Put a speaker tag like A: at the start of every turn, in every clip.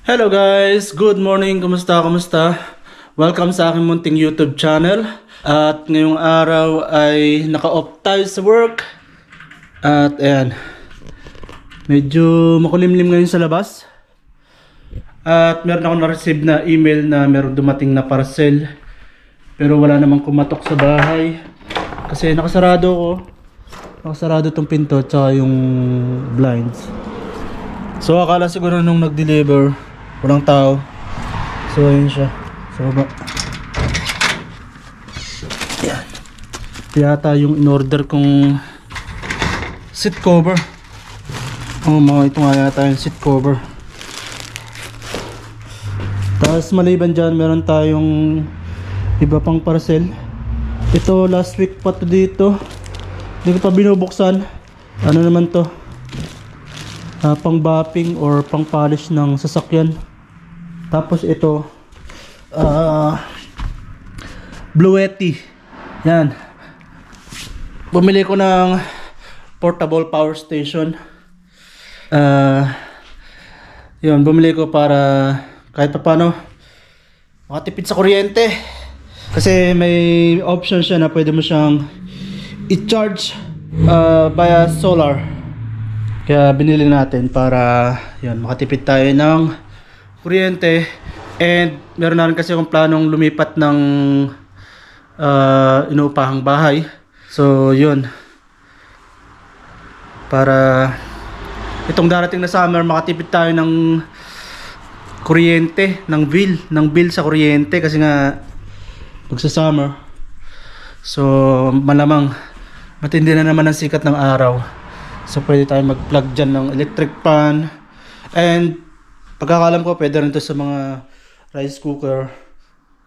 A: Hello guys! Good morning! Kumusta? Welcome sa aking munting YouTube channel. At ngayong araw ay naka-off tayo sa work. At ayan, medyo makulimlim ngayon sa labas. At meron akong na-receive na email na meron dumating na parcel. Pero wala namang kumatok sa bahay. Kasi nakasarado ko. Nakasarado tong pinto at yung blinds. So akala siguro nung nag-deliver walang tao. So ayun siya. So ba, yan. Ito yata yung in-order kong seat cover. Mga ito nga yata yung seat cover. Tapos maliban dyan, meron tayong iba pang parcel. Ito last week pa to dito. Hindi ko pa binubuksan. Ano naman to? Pang bapping or pang polish ng sasakyan. Tapos ito Bluetti. Yan. Bumili ko ng portable power station. Yun, bumili ko para kahit pa paano makatipid sa kuryente. Kasi may option siya na pwede mo siyang i-charge via solar. Kaya binili natin para yun, makatipid tayo ng kuryente. And meron na rin kasi akong planong lumipat ng inuupahang bahay. So yun, para itong darating na summer makatipid tayo ng kuryente, ng bill sa kuryente. Kasi nga magsa-summer, so malamang matindi na naman ang sikat ng araw. So pwede tayo mag-plug dyan ng electric fan. And pagkakalam ko pwede rin to sa mga rice cooker,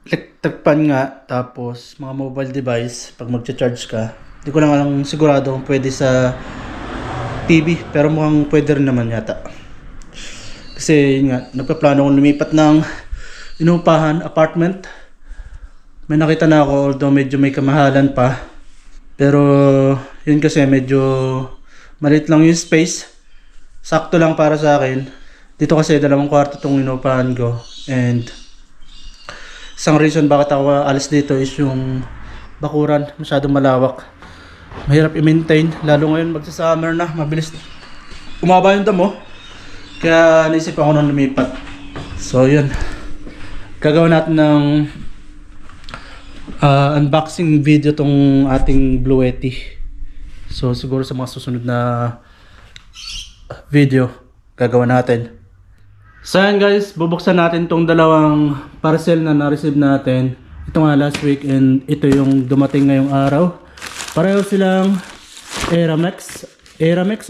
A: electric fan nga, tapos mga mobile device pag magcha-charge ka. Hindi ko lang alam sigurado kung pwede sa TV, pero mukhang pwede rin naman yata. Kasi yun nga, nagpaplano akong lumipat ng inuupahan, apartment. May nakita na ako, although medyo may kamahalan pa. Pero yun kasi medyo maliit lang yung space. Sakto lang para sa akin. Dito kasi 2 kwarto itong inuupahan ko. And isang reason bakit ako alis dito is yung bakuran. Masyadong malawak. Mahirap i-maintain. Lalo ngayon magsa-summer na. Mabilis umaba yung damo. Kaya naisip ako nang lumipat. So yun. Gagawa natin ng unboxing video tong ating Bluetti. So siguro sa mga susunod na video gagawa natin. So yan guys, bubuksan natin tong dalawang parcel na na-receive natin. Ito nga last week and ito yung dumating ngayong araw. Pareho silang Aramex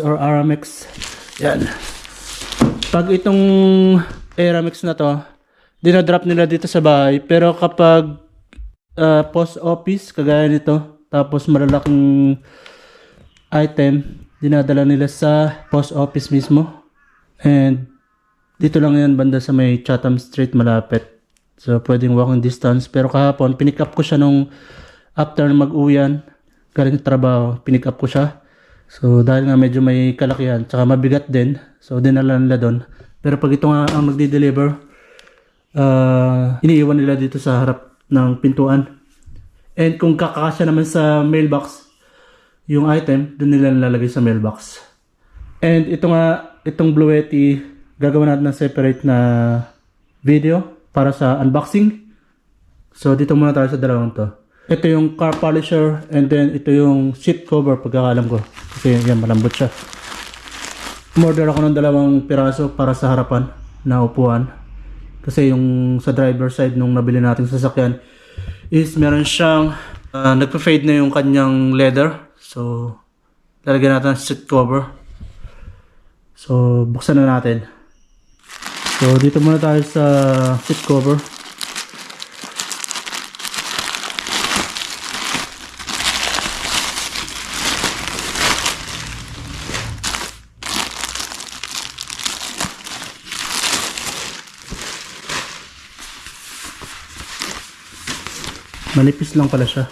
A: or Aramex. Yan. Pag itong Aramex na to, dinadrop nila dito sa bahay. Pero kapag post office kagaya nito, tapos malalaking item, dinadala nila sa post office mismo. And dito lang yan banda sa may Chatham Street malapit. So pwedeng walking distance. Pero kahapon pinick up ko siya nung after mag-uwian galing trabaho, pinick up ko siya. So dahil nga medyo may kalakihan tsaka mabigat din, so dinala nila doon. Pero pag ito nga ang magdi-deliver, iniiwan nila dito sa harap ng pintuan. And kung kakasya naman sa mailbox yung item, doon nila nilalagay sa mailbox. And ito nga, itong Bluetti, gagawin natin ng separate na video para sa unboxing. So dito muna tayo sa dalawang to. Ito yung car polisher and then ito yung seat cover pagkakalam ko. Kasi yan, malambot siya. Umorder ako ng 2 piraso para sa harapan na upuan. Kasi yung sa driver side nung nabili nating sasakyan is meron siyang nagpa-fade na yung kanyang leather. So lalagyan natin ng seat cover. So buksan na natin. So dito muna tayo sa seat cover. Manipis lang pala siya.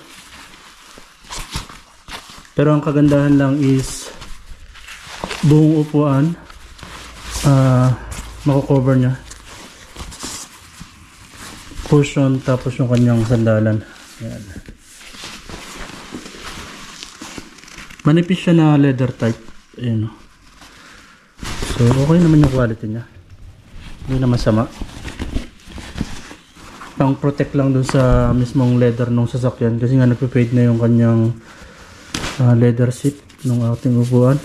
A: Pero ang kagandahan lang is buong upuan mako-cover niya. cushion, tapos yung kanyang sandalan. Ayan. Manipis siya na leather type. Ayan. So okay naman yung quality niya. Hindi naman sama. Pang protect lang dun sa mismong leather ng sasakyan kasi nga nagpe-fade na yung kanyang leather seat ng ating upuan.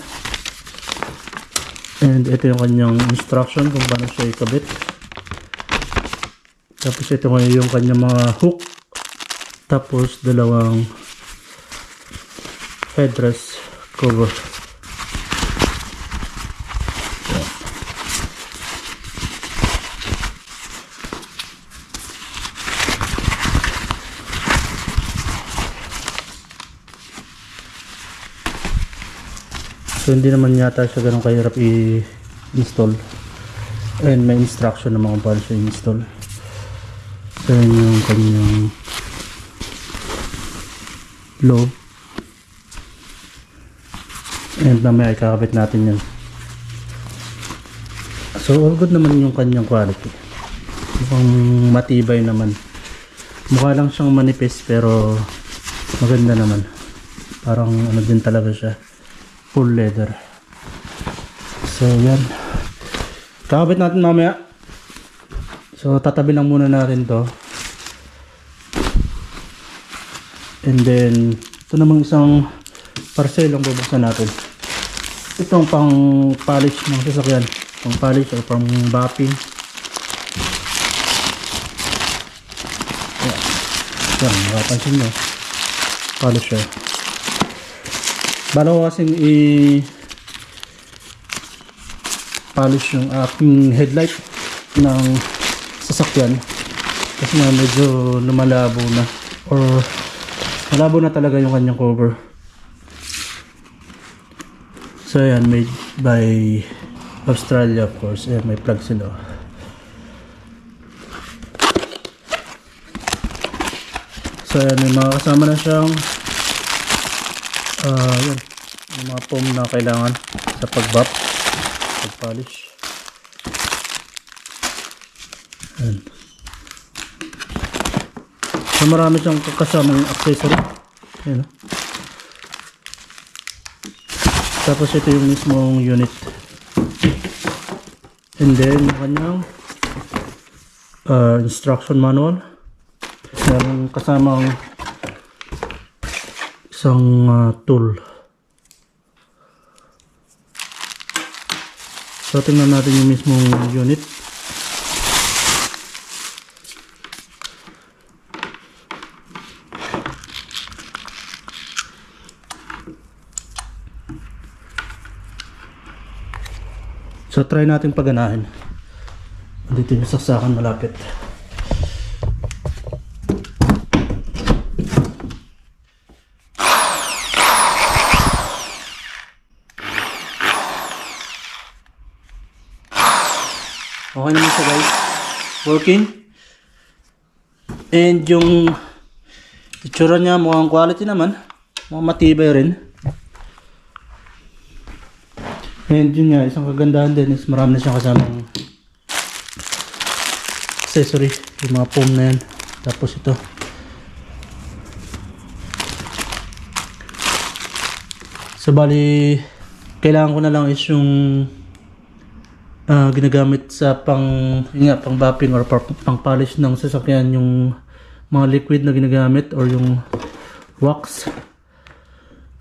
A: And ito yung kanyang instruction kung paano siya ikabit. Tapos ito yung kanyang mga hook. Tapos dalawang headrest cover. So hindi naman yata siya ganun kahirap i-install. And may instruction naman kung paano siya i-install. So yun yung kanyang lobe. And mamaya ikakabit natin yan. So all good naman yung kanyang quality. Mukhang matibay naman. Mukha lang siyang manipis pero maganda naman. Parang ano din talaga siya. Full leather. So yan. Kakabit natin mamaya. So tatabi lang muna natin to. And then ito namang isang parcel ang bubuksan natin. Itong pang polish ng sasakyan. Pang polish o pang bapping. Yan. Makapansin nyo. Polisher. Bala ko kasing i-polish yung aking headlight ng sasakyan kasi nga medyo lumalabo na or malabo na talaga yung kanyang cover. So yan, made by Australia of course. Ayan, may plug sila. So yan, may mga kasama na siyang yan, yung mga foam na kailangan sa pag-buff, pag-polish. Yan. So marami siyang kasamang accessory. Yan. Tapos ito yung mismong unit. And then yung kanyang instruction manual. Meron kasamang isang tool. So tingnan natin yung mismong unit. So try natin paganahin. Dito yung saksakan malapit. Okay naman siya guys. Working. And yung itsura niya mukhang quality naman. Mukhang matibay rin. And yun nga, isang kagandahan din is marami na siyang kasamang accessory. Yung mga foam na yan. Tapos ito. So bali, kailangan ko na lang is yung ginagamit sa pang buffing or pang polish ng sasakyan, yung mga liquid na ginagamit or yung wax.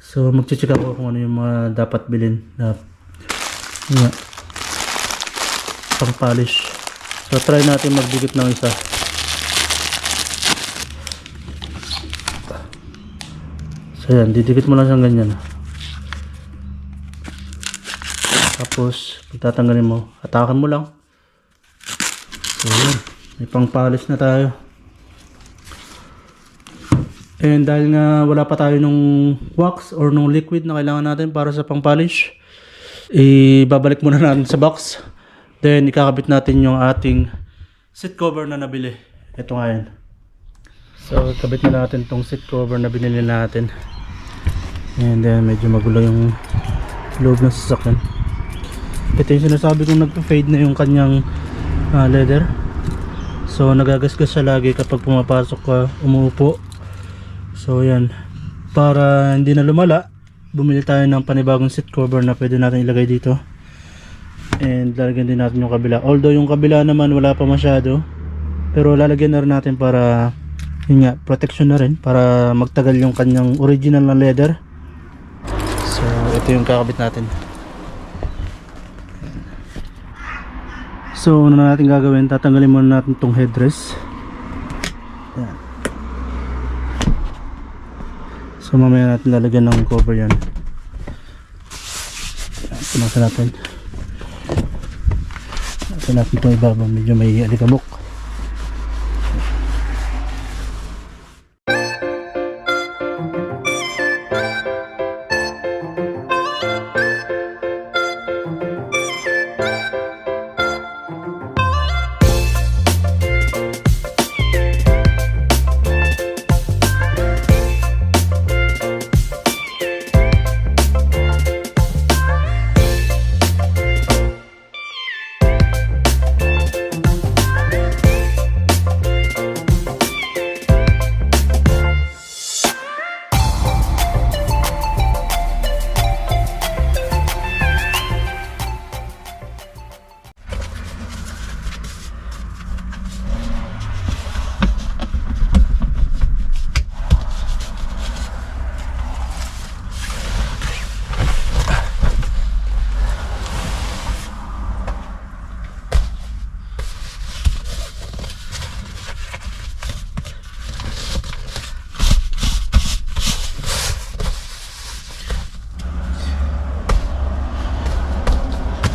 A: So magche-check ako kung ano yung mga dapat bilhin na pang polish. So try natin magdikit ng isa. So yan, didikit mo lang siyang ganyan. Tapos pagtatanggalin mo, hatakan mo lang. So yan, may pang polish na tayo. And dahil nga wala pa tayo nung wax or nung liquid na kailangan natin para sa pang polish, ibabalik muna natin sa box. Then ikakabit natin yung ating seat cover na nabili. Ito nga yan. So kabit na natin tong seat cover na binili natin. And then medyo magulo yung loob ng sasakyan. Ito yung sinasabi kong nagpa-fade na yung kanyang leather. So nagagasgas siya lagi kapag pumapasok ka, umuupo. So yan, para hindi na lumala, bumili tayo ng panibagong seat cover na pwede natin ilagay dito. And lalagyan din natin yung kabila. Although yung kabila naman wala pa masyado, pero lalagyan na rin natin para yun nga, protection na rin, para magtagal yung kanyang original na leather. So ito yung kakabit natin. So ano na natin gagawin, tatanggalin muna natin tong headrest. Yan. So mamaya natin lalagyan ng cover yan. Punasan natin. Punasan natin itong ibabaw, medyo may alikabok.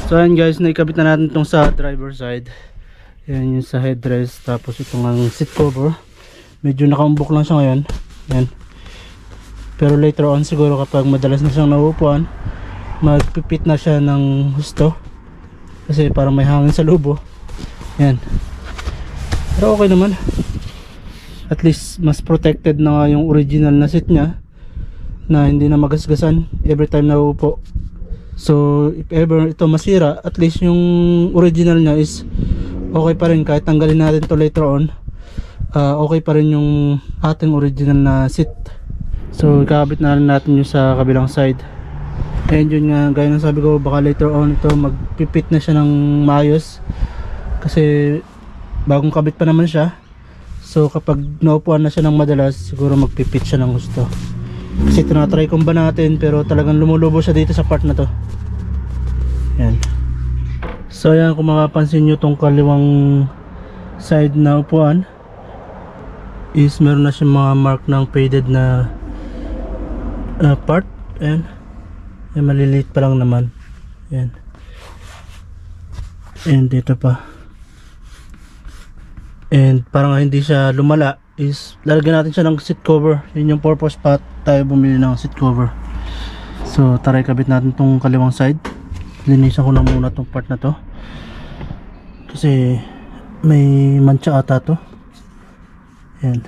A: So ayan guys, naikabit na natin itong sa driver side. Yan yung sa headrest. Tapos itong ang seat cover. Medyo nakaumbok lang siya ngayon. Yan. Pero later on siguro kapag madalas na siyang nauupuan, magpipit na siya ng husto. Kasi parang may hangin sa lubo. Yan. Pero okay naman. At least mas protected na nga yung original na seat niya, na hindi na magasgasan every time nauupo. So if ever ito masira, at least yung original niya is okay pa rin. Kahit tanggalin natin to later on, okay pa rin yung ating original na seat. So ikabit na rin natin yung sa kabilang side. And yun nga, gaya ng sabi ko, baka later on ito magpipit na siya ng maayos, kasi bagong kabit pa naman siya. So kapag naupuan na siya ng madalas, siguro magpipit siya ng gusto. Kasi tinatry kong ba natin, pero talagang lumulubo siya dito sa part na to. Yan. So yan, kung makapansin nyo tong kaliwang side na upuan is meron na siyang mga mark ng faded na part. Yan. Yan, maliliit pa lang naman. Yan. And dito pa. And parang hindi siya lumala is lalagyan natin siya ng seat cover. Yun yung purpose pa tayo bumili ng seat cover. So tara, ikabit natin tong kaliwang side. Linisan ko na muna tong part na to, kasi may mancha ata to. Yan.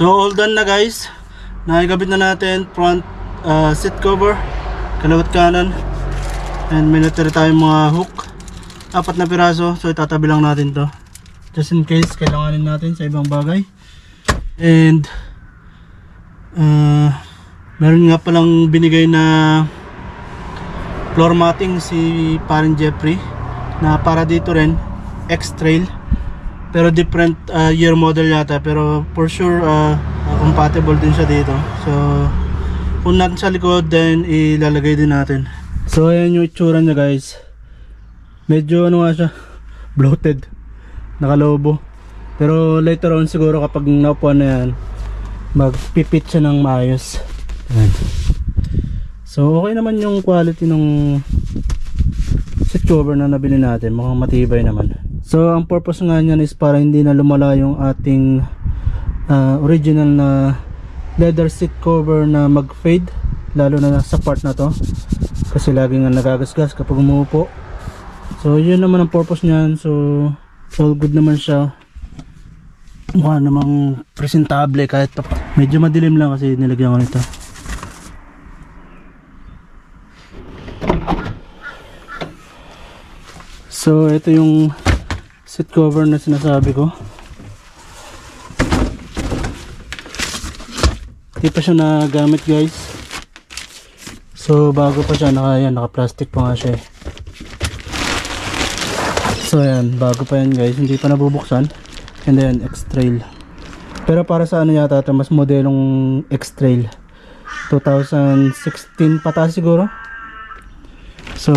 A: So all done na guys. Nakikabit na natin front seat cover, kaliwat kanan. And may natira tayong mga hook, 4 na piraso. So itatabi lang natin to, just in case kailanganin natin sa ibang bagay. And meron nga palang binigay na floor matting si paring Jeffrey na para dito rin X-Trail, pero different year model yata, pero for sure compatible din siya dito. So kung natin sa likod, then ilalagay din natin. So ayan yung itsura niya guys. Medyo ano nga siya, bloated, nakalobo. Pero later on siguro kapag naupuan na yan, magpipit siya ng maayos. Ayan. So okay naman yung quality ng seat cover na nabili natin, mukhang matibay naman. So ang purpose nga niyan is para hindi na lumala yung ating original na leather seat cover na mag-fade, lalo na sa part na to kasi laging nagagasgas kapag umuupo. So yun naman ang purpose niyan. So all good naman siya, mukha namang presentable kahit medyo madilim lang kasi nilagyan ko nito. So ito yung seat cover na sinasabi ko. Hindi pa siya nagamit guys. So bago pa siya, naka plastic pa nga siya eh. So ayan, bago pa yan guys, hindi pa nabubuksan. And then X-Trail. Pero para sa ano yata ito, mas modelong X-Trail 2016 pataas siguro. So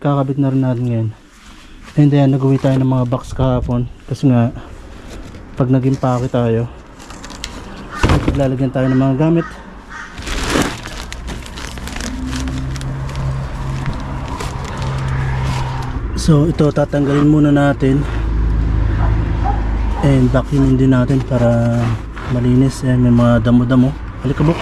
A: kakabit na rin natin ngayon. And then nag-uwi tayo ng mga box kahapon kasi nga pag naging pake tayo, lalagyan tayo ng mga gamit. So ito tatanggalin muna natin and vacuumin din natin para malinis. May mga damo-damo, alikabok.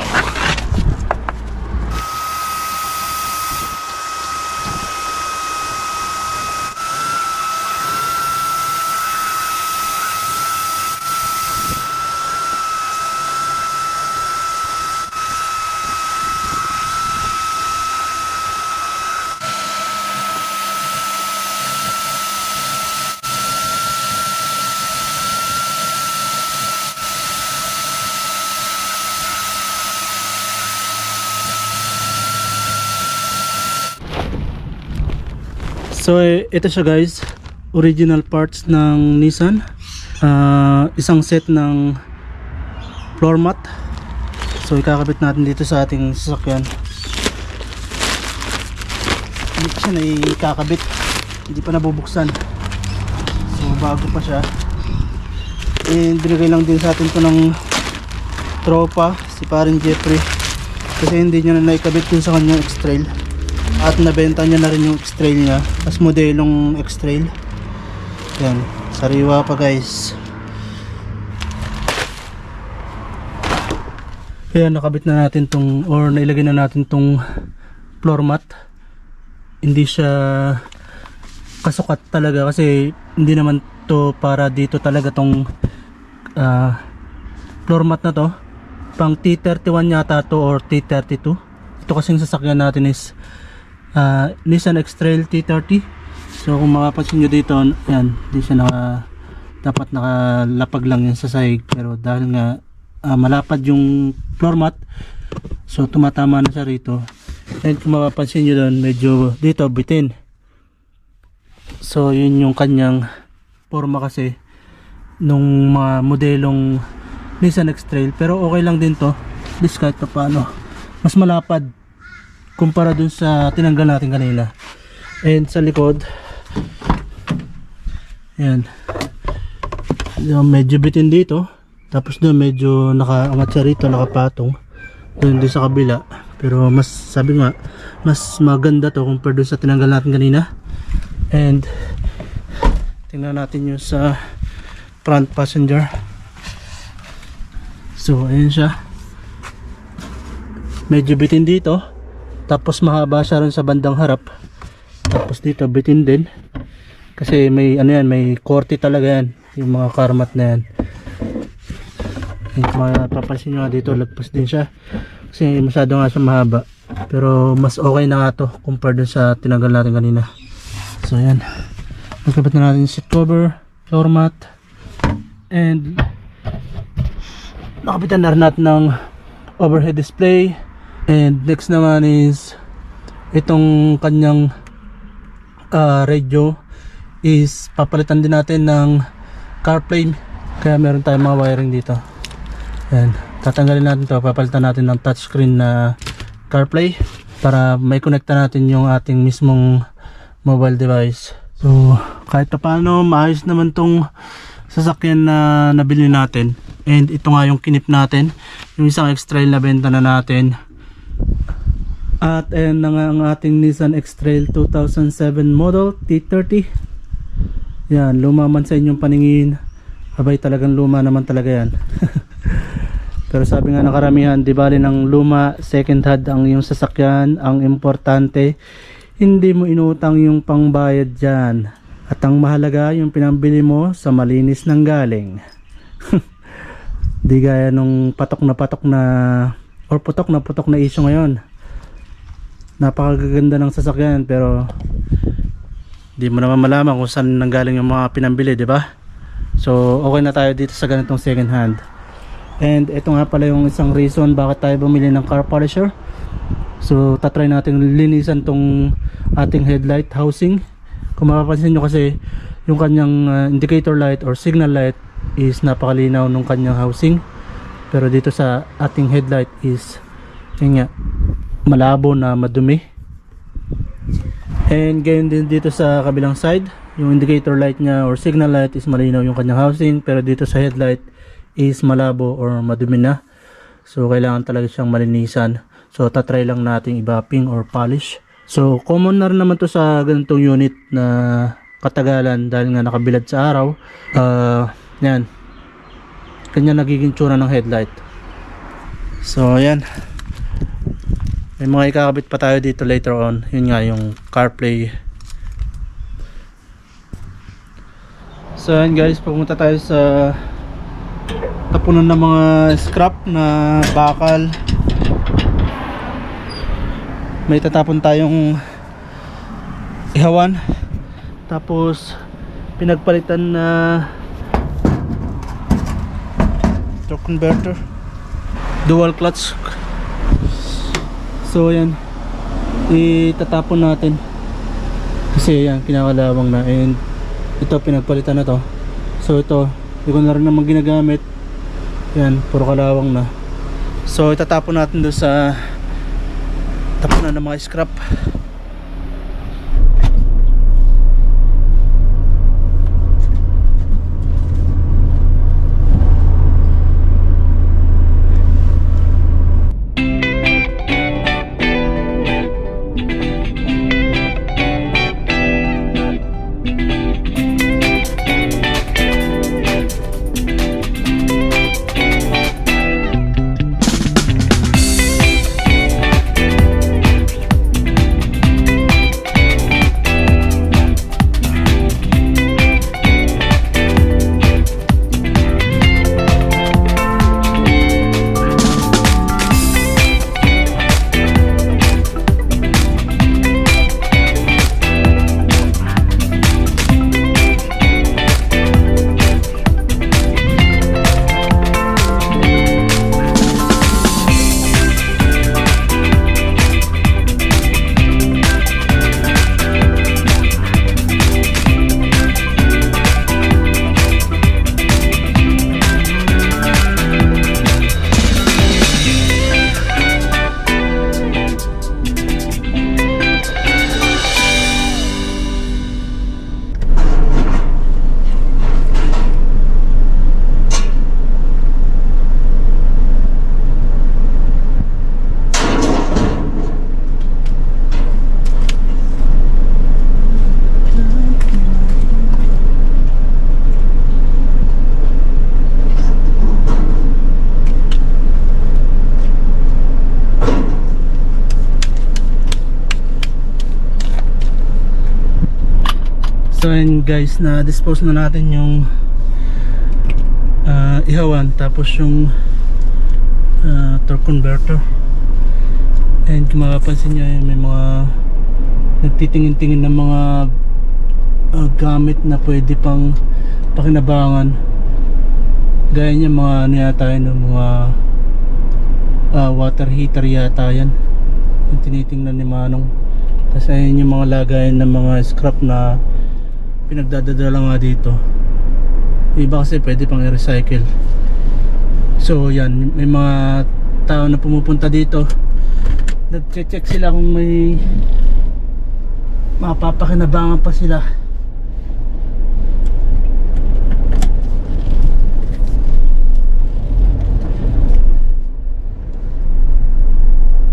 A: So ito siya guys, original parts ng Nissan. Isang set ng floor mat. So ikakabit natin dito sa ating sasakyan. Hindi pa siya naikakabit, hindi pa nabubuksan. So bago pa siya. And binigay lang din sa atin to ng tropa, si paring Jeffrey, kasi hindi niya na naikabit dun sa kanyang X-Trail. At nabenta niya na rin yung X-Trail niya, as modelong X-Trail. Yan, sariwa pa guys. Kaya nakabit na natin tong, or nailagay na natin tong floor mat. Hindi siya kasukat talaga kasi hindi naman to para dito talaga tong floor mat na to. Pang T31 yata to or T32. Ito kasing sasakyan natin is Nissan X-Trail T30. So kung makapansin nyo dito, yan, di siya dapat nakalapag lang yan sa sahig, pero dahil nga malapad yung floor mat, so tumatama na siya rito. And kung mapapansin nyo doon, medyo dito bitin. So yun yung kanyang forma kasi nung mga modelong Nissan X-Trail, pero okay lang din to, at least kahit pa paano mas malapad kumpara dun sa tinanggal natin kanina. And sa likod, yan, medyo bitin dito, tapos doon medyo nakaangat siya rito, nakapatong doon sa kabila. Pero mas, sabi nga, mas maganda to kumpara dun sa tinanggal natin kanina. And tingnan natin yung sa front passenger. So ayan siya, medyo bitin dito, tapos mahaba siya rin sa bandang harap, tapos dito bitin din kasi may ano yan, may korte talaga yan, yung mga karmat na yan. And mapapansin nyo nga dito, lagpas din siya kasi masyado nga siya mahaba, pero mas okay na nga to compare dun sa tinanggal natin kanina. So yan, nagkabat na natin yung seat cover, floor mat, and nakapitan na rin natin ng overhead display. And next naman is itong kanyang radio is papalitan din natin ng CarPlay, kaya meron tayong mga wiring dito. Yan, tatanggalin natin to, papalitan natin ng touchscreen na CarPlay para may connecta natin yung ating mismong mobile device. So kahit pa paano maayos naman tong sasakyan na nabili natin, and ito nga yung kinip natin, yung isang X-Trail na benta na natin. At ayan na nga ang ating Nissan X-Trail 2007 model T30. Yan, luma man sa inyong paningin, abay talagang luma naman talaga yan. Pero sabi nga ng karamihan, di bali ng luma, second hand ang iyong sasakyan, ang importante hindi mo inutang yung pangbayad dyan, at ang mahalaga yung pinambili mo sa malinis nang galing. Di gaya nung patok na or putok na issue ngayon. Napakaganda ng sasakyan pero di mo naman malaman kung saan nanggaling yung mga pinambili, di ba? So okay na tayo dito sa ganitong second hand. And ito nga pala yung isang reason bakit tayo bumili ng car polisher. So tatry natin linisan tong ating headlight housing. Kung mapapansin nyo kasi yung kanyang indicator light or signal light is napakalinaw nung kanyang housing, pero dito sa ating headlight is yun nga, malabo na madumi. And gayon din dito sa kabilang side, yung indicator light nya or signal light is malinaw yung kanyang housing, pero dito sa headlight is malabo or madumi na. So kailangan talaga siyang malinisan. So tatry lang natin i-buffing or polish. So common na rin naman to sa ganitong unit na katagalan dahil nga nakabilad sa araw. Yan, kanya nagiging tsura ng headlight. So ayan, may mga ikakabit pa tayo dito later on. Yun nga yung CarPlay. So ayan guys, pumunta tayo sa tapunan ng mga scrap na bakal. May tatapon tayong ihawan, tapos pinagpalitan na torque converter, dual clutch. So yan, itatapon natin kasi yan kinakalawang na, and ito pinagpalitan na to. So ito hindi ko na rin naman ginagamit, yan puro kalawang na. So itatapon natin doon sa tapunan ng mga scrap. So and guys, na dispose na natin yung ihawan, tapos yung torque converter. And kung mapapansin nyo, may mga nagtitingin-tingin ng mga gamit na pwede pang pakinabangan. Gaya niya mga ano yata yun, mga water heater yata yan yung tinitingnan ni Manong. Tapos ayun yung mga lagayan ng mga scrap na pinagdadadala nga dito. Iba kasi pwede pang i-recycle. So yan, may mga tao na pumupunta dito. Nag-check sila kung may mapapakinabangan pa sila.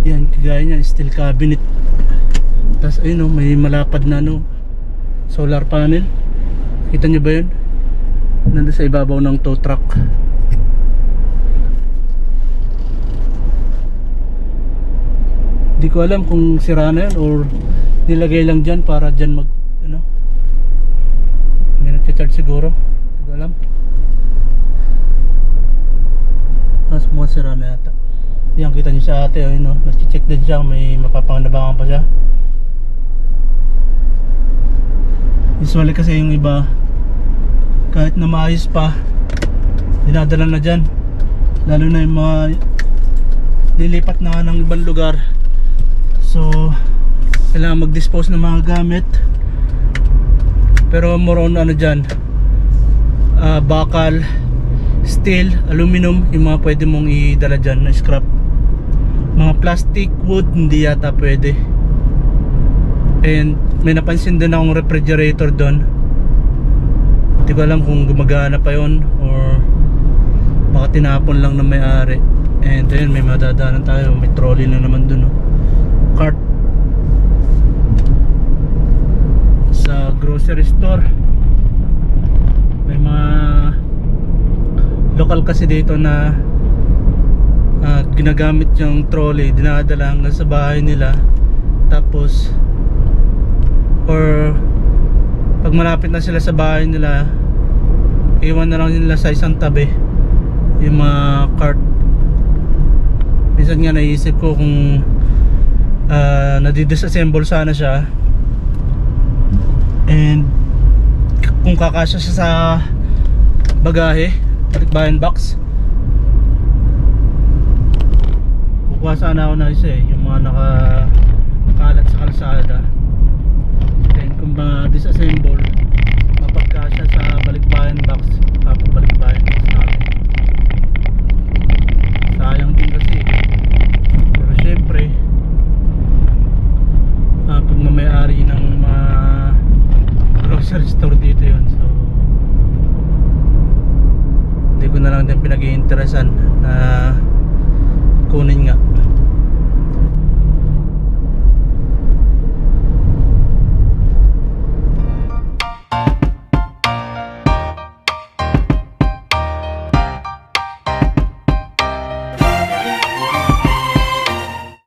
A: Yan, kagaya niya, steel cabinet. Tapos ayun oh, may malapad na no, solar panel. Kita nyo ba yun? Nandun sa ibabaw ng tow truck. Di ko alam kung sira na yun or nilagay lang dyan para dyan mag ano, may nag-charge siguro. Di ko alam. Tapos mga sira na yata. Yan, kita nyo sa ate, ayun oh, nag-check din siya, may mapapanginabangan pa siya. Usually kasi yung iba, kahit na maayos pa, dinadala na dyan. Lalo na yung mga lilipat na ng ibang lugar. So kailangan mag-dispose ng mga gamit. Pero more on ano dyan, bakal, steel, aluminum, yung mga pwede mong idala dyan na scrap. Mga plastic, wood, hindi yata pwede. And may napansin din akong refrigerator doon. Hindi ko alam kung gumagana pa yon or baka tinapon lang ng may-ari. And ayun, may madadaanan tayo, may trolley na naman doon, oh. Cart sa grocery store. May mga lokal kasi dito na ginagamit yung trolley, dinadala hanggang sa bahay nila. Tapos or pag malapit na sila sa bahay nila, iwan na lang nila sa isang tabi yung mga cart. Minsan nga naisip ko kung nadi-disassemble sana siya and kung kakasya siya sa bagahe, balikbayan box, kukuha sana ako na isa yung mga nakakalat sa kalsada. Then kung ma-disassemble, mapagkasya sa balikbayan box, balikbayan box natin. Sayang din kasi. Pero syempre, pag may-ari ng grocery store dito yun, so hindi ko na lang din pinag-iinteresan na kunin nga.